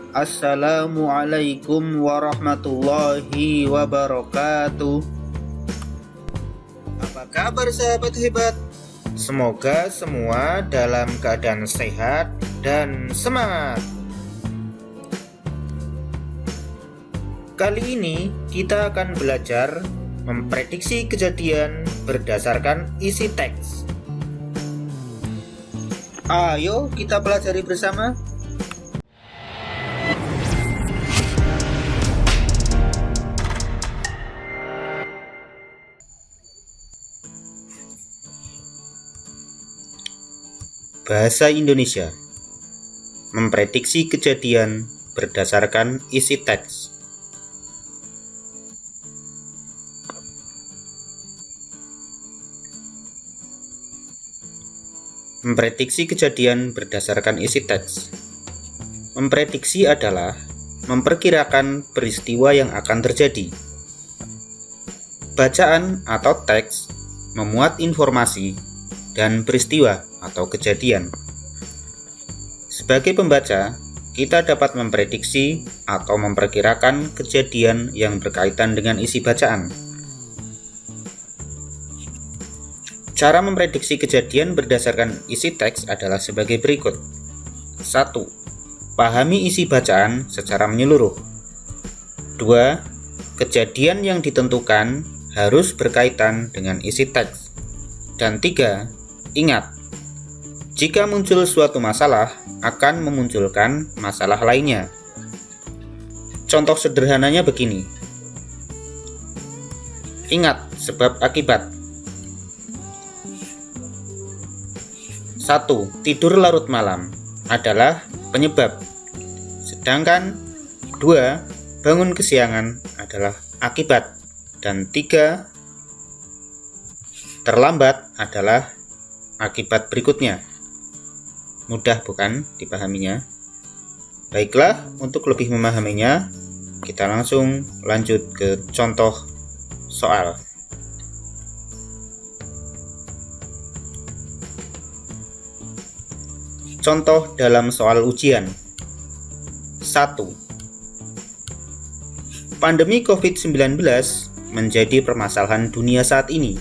Assalamualaikum warahmatullahi wabarakatuh. Apa kabar sahabat hebat? Semoga semua dalam keadaan sehat dan semangat. Kali ini kita akan belajar memprediksi kejadian berdasarkan isi teks. Ayo kita pelajari bersama. Bahasa Indonesia. Memprediksi kejadian berdasarkan isi teks. Memprediksi kejadian berdasarkan isi teks. Memprediksi adalah memperkirakan peristiwa yang akan terjadi. Bacaan atau teks memuat informasi dan peristiwa atau kejadian. Sebagai pembaca, kita dapat memprediksi atau memperkirakan kejadian yang berkaitan dengan isi bacaan. Cara memprediksi kejadian berdasarkan isi teks adalah sebagai berikut. 1. Pahami isi bacaan secara menyeluruh. 2. Kejadian yang ditentukan harus berkaitan dengan isi teks. Dan 3. Ingat, jika muncul suatu masalah, akan memunculkan masalah lainnya. Contoh sederhananya begini. Ingat sebab akibat. 1. Tidur larut malam adalah penyebab. Sedangkan 2. Bangun kesiangan adalah akibat. Dan 3. Terlambat adalah akibat berikutnya. Mudah bukan dipahaminya? Baiklah, untuk lebih memahaminya, kita langsung lanjut ke contoh soal. Contoh dalam soal ujian. 1. Pandemi COVID-19 menjadi permasalahan dunia saat ini.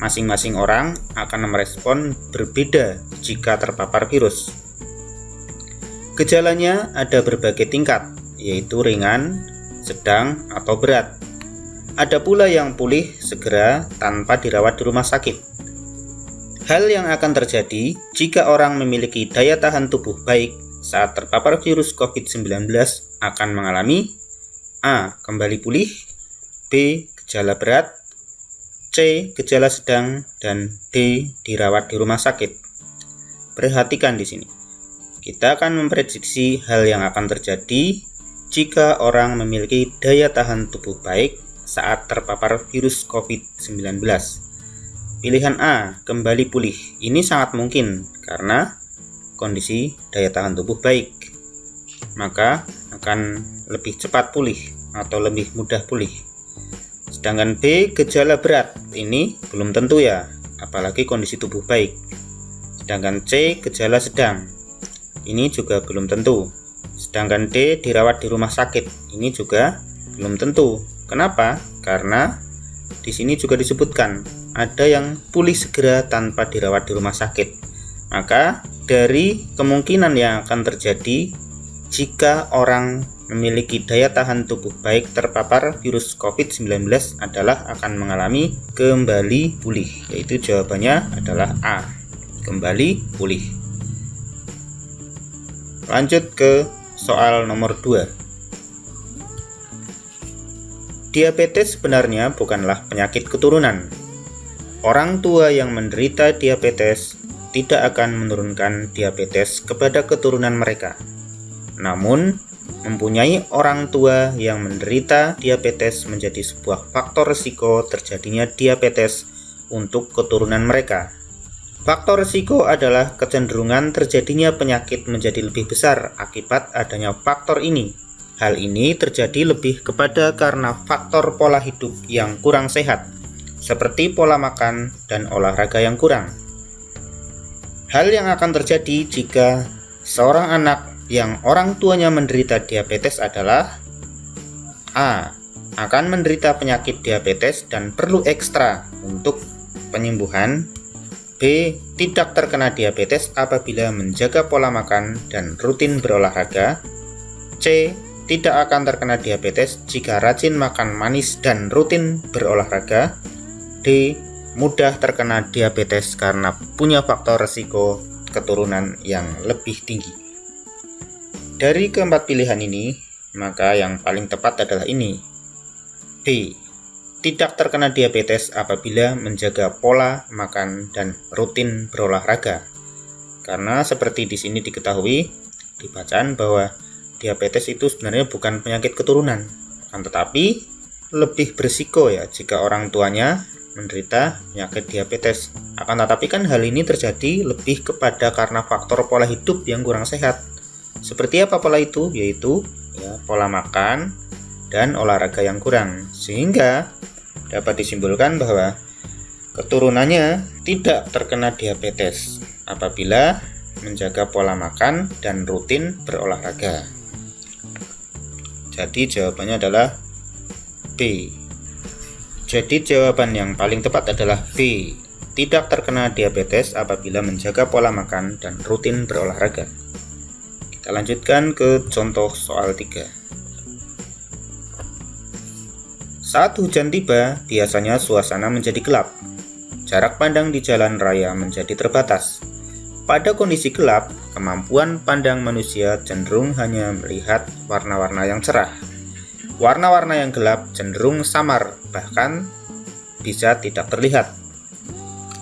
Masing-masing orang akan merespon berbeda jika terpapar virus. Gejalanya ada berbagai tingkat, yaitu ringan, sedang, atau berat. Ada pula yang pulih segera tanpa dirawat di rumah sakit. Hal yang akan terjadi jika orang memiliki daya tahan tubuh baik saat terpapar virus COVID-19 akan mengalami A. Kembali pulih, B. Gejala berat, C. Gejala sedang, dan D. Dirawat di rumah sakit. Perhatikan di sini. Kita akan memprediksi hal yang akan terjadi jika orang memiliki daya tahan tubuh baik saat terpapar virus COVID-19. Pilihan A. Kembali pulih. Ini sangat mungkin karena kondisi daya tahan tubuh baik. Maka akan lebih cepat pulih atau lebih mudah pulih. Sedangkan B. Gejala berat, ini belum tentu ya, apalagi kondisi tubuh baik. Sedangkan C. Gejala sedang, ini juga belum tentu. Sedangkan D. Dirawat di rumah sakit, ini juga belum tentu. Kenapa? Karena di sini juga disebutkan ada yang pulih segera tanpa dirawat di rumah sakit. Maka dari kemungkinan yang akan terjadi jika orang memiliki daya tahan tubuh baik terpapar virus COVID-19 adalah akan mengalami kembali pulih, yaitu jawabannya adalah A. Kembali pulih. Lanjut ke soal nomor 2. Diabetes sebenarnya bukanlah penyakit keturunan. Orang tua yang menderita diabetes tidak akan menurunkan diabetes kepada keturunan mereka. Namun, mempunyai orang tua yang menderita diabetes menjadi sebuah faktor risiko terjadinya diabetes untuk keturunan mereka. Faktor risiko adalah kecenderungan terjadinya penyakit menjadi lebih besar akibat adanya faktor ini. Hal ini terjadi lebih kepada karena faktor pola hidup yang kurang sehat, seperti pola makan dan olahraga yang kurang. Hal yang akan terjadi jika seorang anak yang orang tuanya menderita diabetes adalah A. Akan menderita penyakit diabetes dan perlu ekstra untuk penyembuhan. B. Tidak terkena diabetes apabila menjaga pola makan dan rutin berolahraga. C. Tidak akan terkena diabetes jika rajin makan manis dan rutin berolahraga. D. Mudah terkena diabetes karena punya faktor resiko keturunan yang lebih tinggi. Dari keempat pilihan ini, maka yang paling tepat adalah ini. B. Tidak terkena diabetes apabila menjaga pola makan dan rutin berolahraga. Karena seperti di sini diketahui di bacaan bahwa diabetes itu sebenarnya bukan penyakit keturunan, tetapi lebih berisiko ya jika orang tuanya menderita penyakit diabetes. Akan tetapi kan hal ini terjadi lebih kepada karena faktor pola hidup yang kurang sehat. Seperti apa pola itu? Yaitu pola makan dan olahraga yang kurang. Sehingga dapat disimpulkan bahwa keturunannya tidak terkena diabetes apabila menjaga pola makan dan rutin berolahraga. Jadi jawabannya adalah B. Jadi jawaban yang paling tepat adalah B. Tidak terkena diabetes apabila menjaga pola makan dan rutin berolahraga. Kita lanjutkan ke contoh soal 3. Saat hujan tiba, biasanya suasana menjadi gelap. Jarak pandang di jalan raya menjadi terbatas. Pada kondisi gelap, kemampuan pandang manusia cenderung hanya melihat warna-warna yang cerah. Warna-warna yang gelap cenderung samar, bahkan bisa tidak terlihat.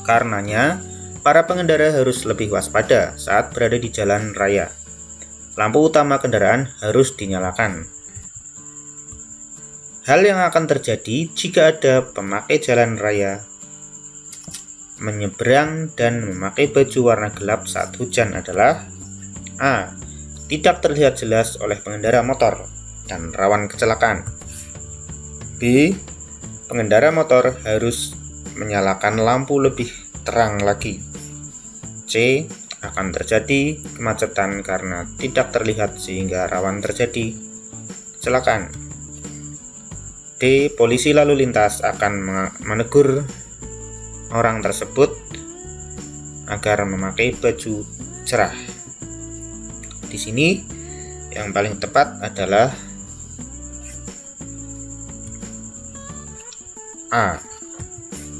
Karenanya, para pengendara harus lebih waspada saat berada di jalan raya. Lampu utama kendaraan harus dinyalakan. Hal yang akan terjadi jika ada pemakai jalan raya menyeberang dan memakai baju warna gelap saat hujan adalah A. Tidak terlihat jelas oleh pengendara motor dan rawan kecelakaan. B. Pengendara motor harus menyalakan lampu lebih terang lagi. C. Akan terjadi kemacetan karena tidak terlihat sehingga rawan terjadi kecelakaan. D. Polisi lalu lintas akan menegur orang tersebut agar memakai baju cerah. Di sini yang paling tepat adalah A,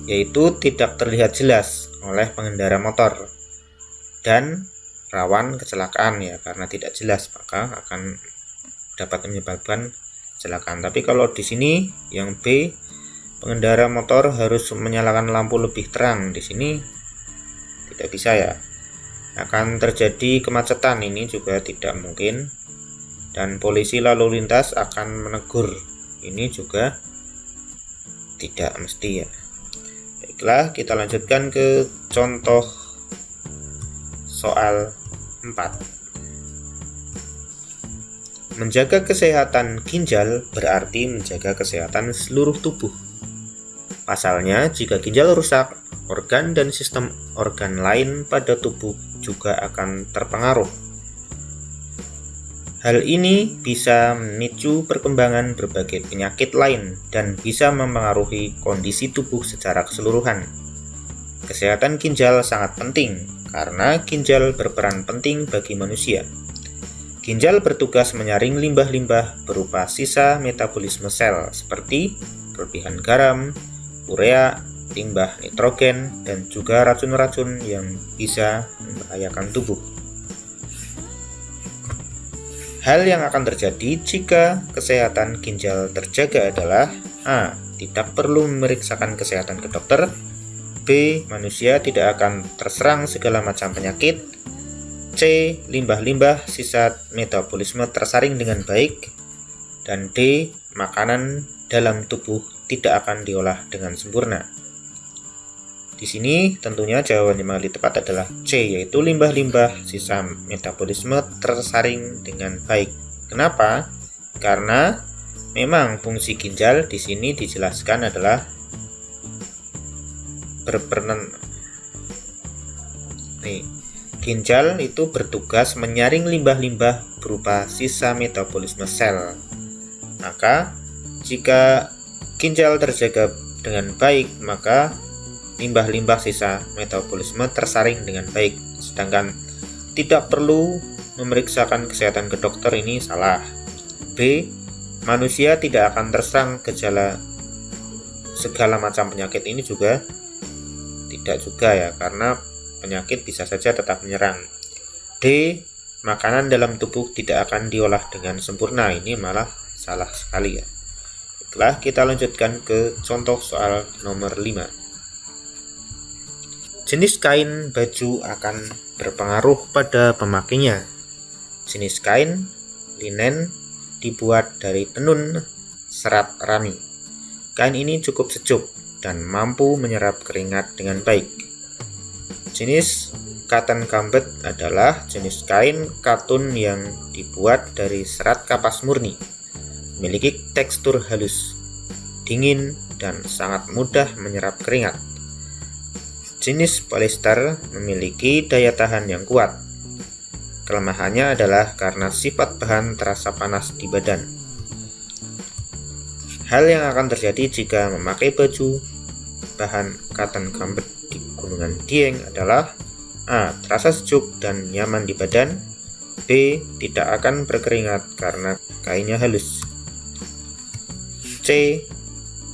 yaitu tidak terlihat jelas oleh pengendara motor dan rawan kecelakaan ya, karena tidak jelas maka akan dapat menyebabkan kecelakaan. Tapi kalau di sini yang B, pengendara motor harus menyalakan lampu lebih terang, di sini tidak bisa ya. Akan terjadi kemacetan, ini juga tidak mungkin. Dan polisi lalu lintas akan menegur, ini juga tidak mesti ya. Baiklah, kita lanjutkan ke contoh soal 4. Menjaga kesehatan ginjal berarti menjaga kesehatan seluruh tubuh. Pasalnya, jika ginjal rusak, organ dan sistem organ lain pada tubuh juga akan terpengaruh. Hal ini bisa memicu perkembangan berbagai penyakit lain dan bisa mempengaruhi kondisi tubuh secara keseluruhan. Kesehatan ginjal sangat penting karena ginjal berperan penting bagi manusia. Ginjal bertugas menyaring limbah-limbah berupa sisa metabolisme sel seperti kelebihan garam, urea, limbah nitrogen, dan juga racun-racun yang bisa membahayakan tubuh. Hal yang akan terjadi jika kesehatan ginjal terjaga adalah A. Tidak perlu memeriksakan kesehatan ke dokter. B. Manusia tidak akan terserang segala macam penyakit. C. Limbah-limbah sisa metabolisme tersaring dengan baik. Dan D. Makanan dalam tubuh tidak akan diolah dengan sempurna. Di sini tentunya jawaban yang paling tepat adalah C, yaitu limbah-limbah sisa metabolisme tersaring dengan baik. Kenapa? Karena memang fungsi ginjal di sini dijelaskan adalah ginjal itu bertugas menyaring limbah-limbah berupa sisa metabolisme sel. Maka jika ginjal terjaga dengan baik, maka limbah-limbah sisa metabolisme tersaring dengan baik. Sedangkan tidak perlu memeriksakan kesehatan ke dokter, ini salah. B. Manusia tidak akan terserang gejala segala macam penyakit, ini juga tidak juga ya, karena penyakit bisa saja tetap menyerang. D. Makanan dalam tubuh tidak akan diolah dengan sempurna, ini malah salah sekali ya. Baiklah, kita lanjutkan ke contoh soal nomor 5. Jenis kain baju akan berpengaruh pada pemakainya. Jenis kain linen dibuat dari tenun serat rami. Kain ini cukup sejuk dan mampu menyerap keringat dengan baik. Jenis cotton gumbed adalah jenis kain katun yang dibuat dari serat kapas murni, memiliki tekstur halus, dingin, dan sangat mudah menyerap keringat. Jenis polyester memiliki daya tahan yang kuat. Kelemahannya adalah karena sifat bahan terasa panas di badan. Hal yang akan terjadi jika memakai baju bahan cotton gumbed di Gunungan Dieng adalah A. Terasa sejuk dan nyaman di badan. B. Tidak akan berkeringat karena kainnya halus. C.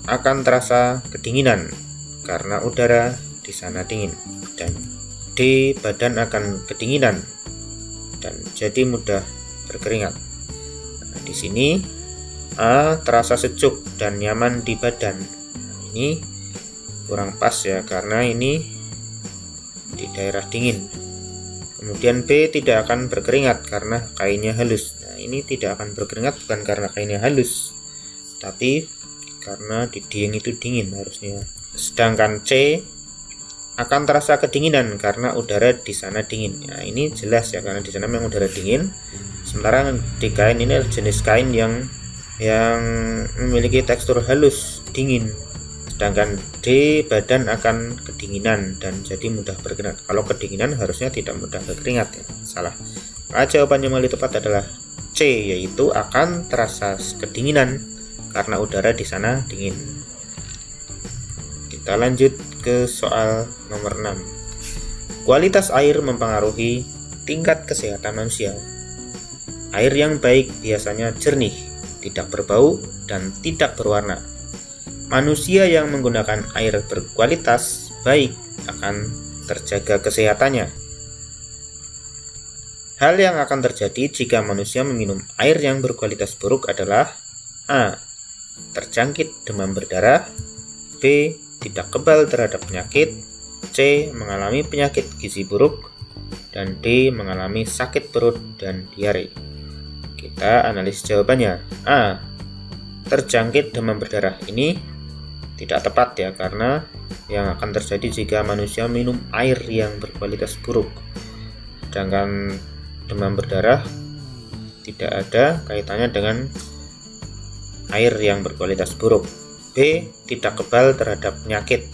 Akan terasa kedinginan karena udara di sana dingin. Dan D. Badan akan kedinginan dan jadi mudah berkeringat. Nah, di sini A. Terasa sejuk dan nyaman di badan. Ini kurang pas ya, karena ini di daerah dingin. Kemudian B. Tidak akan berkeringat karena kainnya halus. Nah, ini tidak akan berkeringat bukan karena kainnya halus, tapi karena di Dieng itu dingin harusnya. Sedangkan C. Akan terasa kedinginan karena udara di sana dingin. Nah, ini jelas ya, karena di sana memang udara dingin. Sementara di kain ini jenis kain yang memiliki tekstur halus, dingin. Sedangkan D. Badan akan kedinginan dan jadi mudah berkeringat. Kalau kedinginan harusnya tidak mudah berkeringat ya. Salah. Maka jawaban yang paling tepat adalah C, yaitu akan terasa kedinginan karena udara di sana dingin. Kita lanjut ke soal nomor 6. Kualitas air mempengaruhi tingkat kesehatan manusia. Air yang baik biasanya jernih, tidak berbau, dan tidak berwarna. Manusia yang menggunakan air berkualitas baik akan terjaga kesehatannya. Hal yang akan terjadi jika manusia meminum air yang berkualitas buruk adalah A. Terjangkit demam berdarah. B. Tidak kebal terhadap penyakit. C. Mengalami penyakit gizi buruk. Dan D. Mengalami sakit perut dan diare. Kita analisis jawabannya. A. Terjangkit demam berdarah ini tidak tepat ya, karena yang akan terjadi jika manusia minum air yang berkualitas buruk. Sedangkan demam berdarah tidak ada kaitannya dengan air yang berkualitas buruk. B. Tidak kebal terhadap penyakit.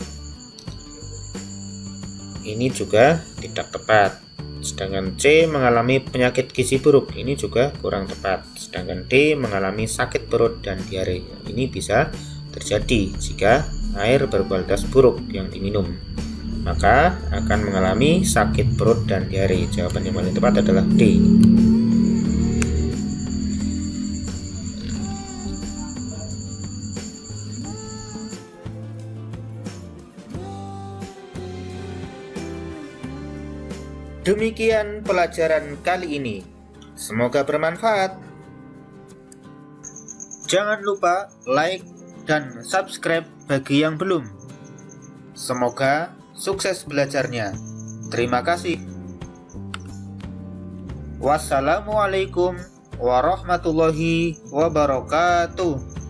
Ini juga tidak tepat. Sedangkan C. Mengalami penyakit gizi buruk. Ini juga kurang tepat. Sedangkan D. Mengalami sakit perut dan diare. Ini bisa terjadi jika air berkualitas buruk yang diminum, maka akan mengalami sakit perut dan diare. Jawaban yang paling tepat adalah D. Demikian pelajaran kali ini. Semoga bermanfaat. Jangan lupa like dan subscribe bagi yang belum. Semoga sukses belajarnya. Terima kasih. Wassalamualaikum warahmatullahi wabarakatuh.